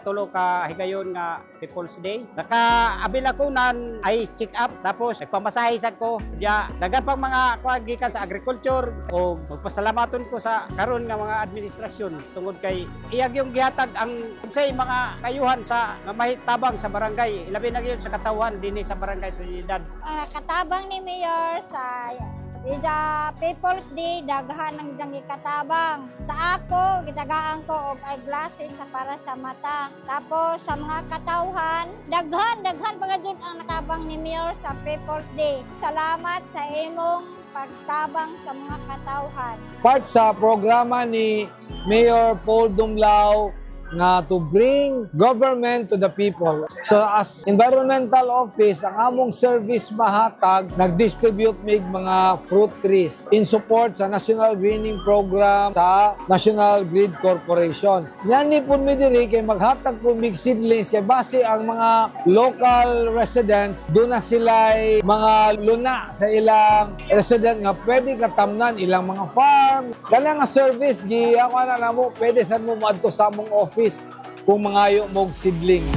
tulo ka higayon nga People's Day. Nakaabil ako nan ay check up tapos nagpamasahe sad ko. Diya dagan pang mga gikan sa agriculture o magpasalamaton ko sa karon nga mga administrasyon tungod kay iyag yung gihatag ang unsay mga kayuhan sa nga mahitabang sa barangay. Ilabi na gyud sa katawhan dinhi sa barangay Trinidad. Ang nakatabang ni Mayor sa People's Day, daghan ng diyang ikatabang. Sa ako, gitagaan ko og eyeglasses para sa mata. Tapos sa mga katawhan, daghan mga dyan ang natabang ni Mayor sa People's Day. Salamat sa imong pagtabang sa mga katawhan. Part sa programa ni Mayor Paul Dumlao nga to bring government to the people. So as environmental office, ang among service mahatag, nag-distribute mig mga fruit trees in support sa National Greening Program sa National Grid Corporation. Yan ni po mi diri kay maghatag po mig seedlings kay base ang mga local residents doon na sila mga luna sa ilang resident nga pwede katamnan ilang mga farm. Kaya nga service gi ako na namo pwede sad mo moadto sa among office kung mangayo mog seedlings.